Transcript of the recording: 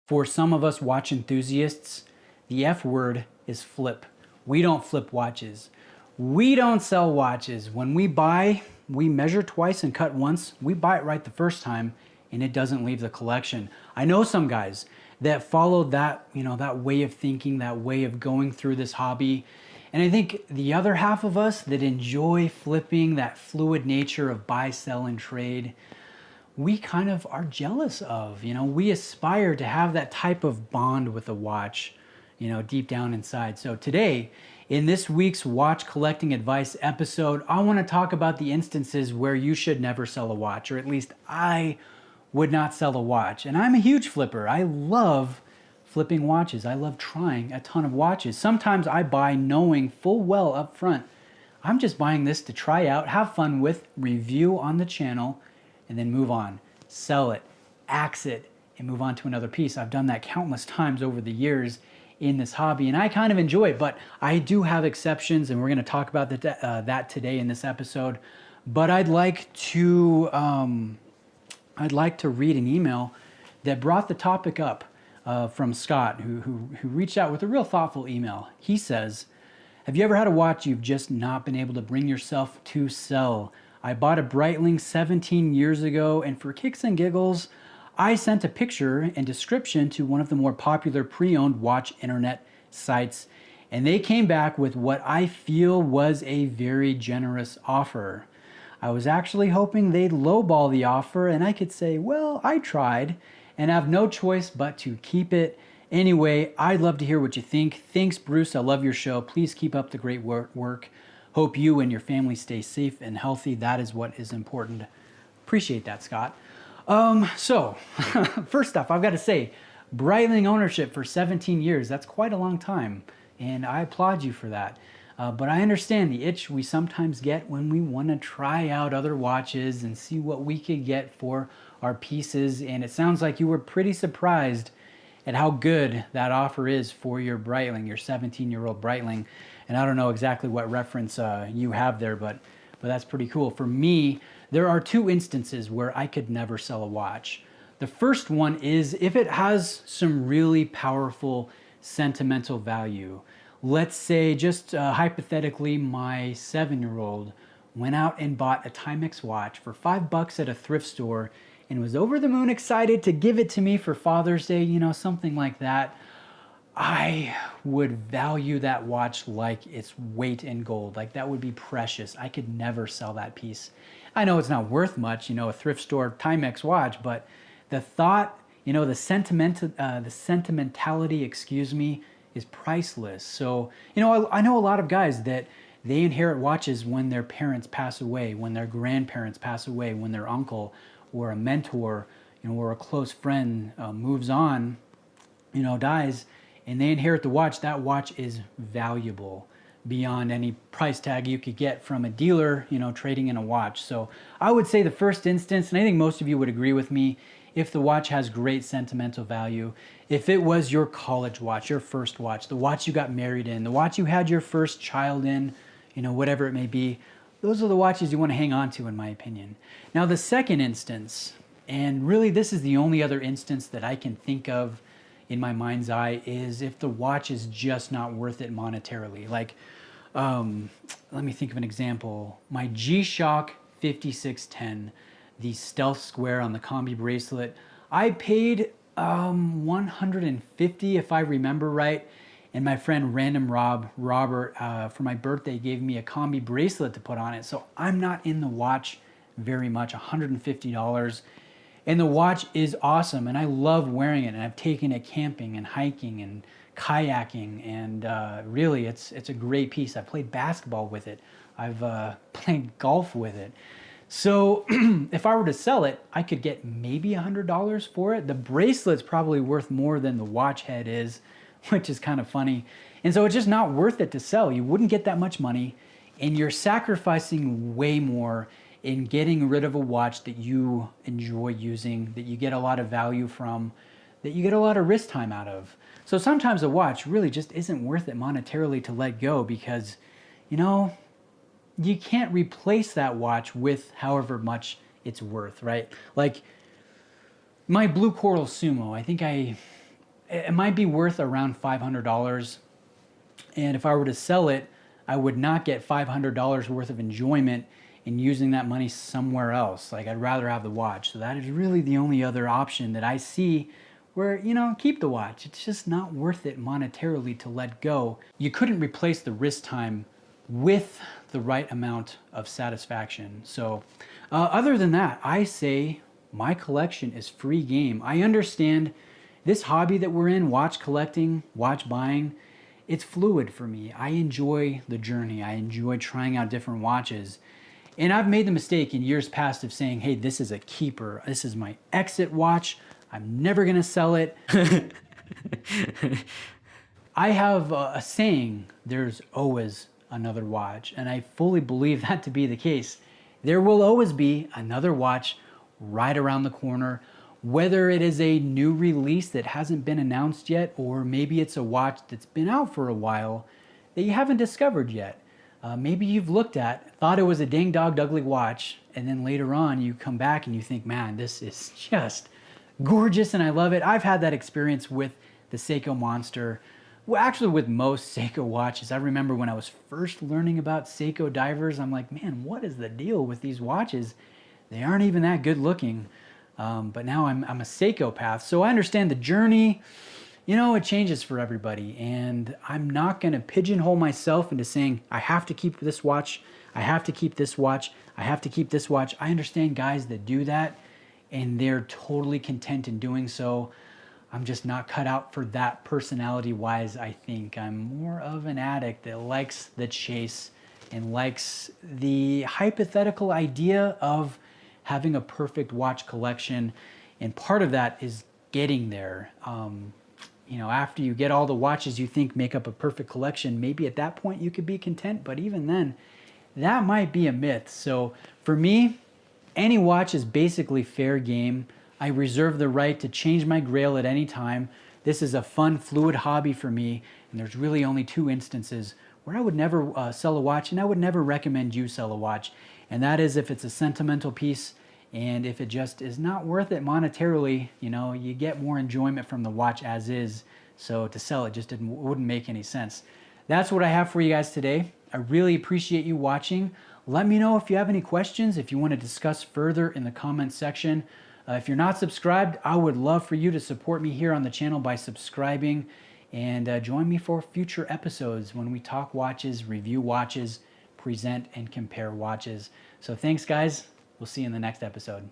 For some of us watch enthusiasts, the F word is flip. We don't flip watches. We don't sell watches. When we buy, we measure twice and cut once. We buy it right the first time and it doesn't leave the collection. I know some guys that follow that, that way of thinking, that way of going through this hobby. And I think the other half of us that enjoy flipping, that fluid nature of buy, sell, and trade, we kind of are jealous of. We aspire to have that type of bond with a watch, deep down inside. So today, in this week's watch collecting advice episode, I want to talk about the instances where you should never sell a watch, or at least I would not sell a watch. And I'm a huge flipper. I love flipping watches. I love trying a ton of watches. Sometimes I buy knowing full well up front, I'm just buying this to try out, have fun with, review on the channel, and then move on. Sell it, axe it, and move on to another piece. I've done that countless times over the years in this hobby, and I kind of enjoy it, but I do have exceptions, and we're going to talk about that today in this episode. But I'd like to read an email that brought the topic up from Scott, who reached out with a real thoughtful email. He says, "Have you ever had a watch you've just not been able to bring yourself to sell? I bought a Breitling 17 years ago, and for kicks and giggles, I sent a picture and description to one of the more popular pre-owned watch internet sites, and they came back with what I feel was a very generous offer. I was actually hoping they'd lowball the offer and I could say, well, I tried, and have no choice but to keep it. Anyway, I'd love to hear what you think. Thanks, Bruce. I love your show. Please keep up the great work. Hope you and your family stay safe and healthy. That is what is important." Appreciate that, Scott. So first off, I've got to say, Breitling ownership for 17 years, that's quite a long time, and I applaud you for that. But I understand the itch we sometimes get when we want to try out other watches and see what we could get for our pieces, and it sounds like you were pretty surprised at how good that offer is for your Breitling, your 17-year-old Breitling. And I don't know exactly what reference you have there, but that's pretty cool. For me, there are two instances where I could never sell a watch. The first one is if it has some really powerful sentimental value. Let's say, just hypothetically, my 7-year-old went out and bought a Timex watch for $5 at a thrift store and was over the moon excited to give it to me for Father's Day, something like that. I would value that watch like its weight in gold. Like, that would be precious. I could never sell that piece. I know it's not worth much, a thrift store Timex watch, but the thought, the sentimentality, is priceless. So, I know a lot of guys that they inherit watches when their parents pass away, when their grandparents pass away, when their uncle or a mentor, or a close friend moves on, dies, and they inherit the watch. That watch is valuable beyond any price tag you could get from a dealer, trading in a watch. So I would say the first instance, and I think most of you would agree with me, if the watch has great sentimental value, if it was your college watch, your first watch, the watch you got married in, the watch you had your first child in, whatever it may be, those are the watches you want to hang on to, in my opinion. Now, the second instance, and really this is the only other instance that I can think of in my mind's eye, is if the watch is just not worth it monetarily. Like, let me think of an example. My G-Shock 5610, the stealth square on the combi bracelet, I paid $150 if I remember right, and my friend Robert, for my birthday, gave me a combi bracelet to put on it. So I'm not in the watch very much, $150. And the watch is awesome, and I love wearing it, and I've taken it camping and hiking and kayaking, and really it's a great piece. I've played basketball with it. I've played golf with it. So if I were to sell it, I could get maybe $100 for it. The bracelet's probably worth more than the watch head is, which is kind of funny. And so it's just not worth it to sell. You wouldn't get that much money, and you're sacrificing way more in getting rid of a watch that you enjoy using, that you get a lot of value from, that you get a lot of wrist time out of. So sometimes a watch really just isn't worth it monetarily to let go because, you can't replace that watch with however much it's worth, right? Like my Blue Coral Sumo, I think I it might be worth around $500. And if I were to sell it, I would not get $500 worth of enjoyment in using that money somewhere else. Like, I'd rather have the watch. So that is really the only other option that I see where, you know, keep the watch. It's just not worth it monetarily to let go. You couldn't replace the wrist time with the right amount of satisfaction. So other than that, I say my collection is free game. I understand this hobby that we're in, watch collecting, watch buying, it's fluid for me. I enjoy the journey. I enjoy trying out different watches. And I've made the mistake in years past of saying, hey, this is a keeper. This is my exit watch. I'm never gonna sell it. I have a saying, there's always another watch. And I fully believe that to be the case. There will always be another watch right around the corner, whether it is a new release that hasn't been announced yet, or maybe it's a watch that's been out for a while that you haven't discovered yet. Maybe you've looked at, thought it was a dang dog ugly watch, and then later on you come back and you think, man, this is just gorgeous and I love it. I've had that experience with the Seiko Monster. Well, actually with most Seiko watches. I remember when I was first learning about Seiko divers, I'm like, man, what is the deal with these watches? They aren't even that good looking. But now I'm a Seiko path, so I understand the journey. You know, it changes for everybody, and I'm not going to pigeonhole myself into saying I have to keep this watch, I have to keep this watch, I have to keep this watch. I understand guys that do that, and they're totally content in doing so. I'm just not cut out for that personality-wise. I think I'm more of an addict that likes the chase and likes the hypothetical idea of having a perfect watch collection, and part of that is getting there. You know, after you get all the watches you think make up a perfect collection, maybe at that point you could be content, but even then, that might be a myth. So for me, any watch is basically fair game. I reserve the right to change my grail at any time. This is a fun, fluid hobby for me, and there's really only two instances where I would never sell a watch, and I would never recommend you sell a watch. And that is if it's a sentimental piece, and if it just is not worth it monetarily. You know, you get more enjoyment from the watch as is, so to sell it just wouldn't make any sense. That's what I have for you guys today. I really appreciate you watching. Let me know if you have any questions, if you want to discuss further in the comments section. If you're not subscribed, I would love for you to support me here on the channel by subscribing, and join me for future episodes when we talk watches, review watches, present and compare watches. So thanks guys. We'll see you in the next episode.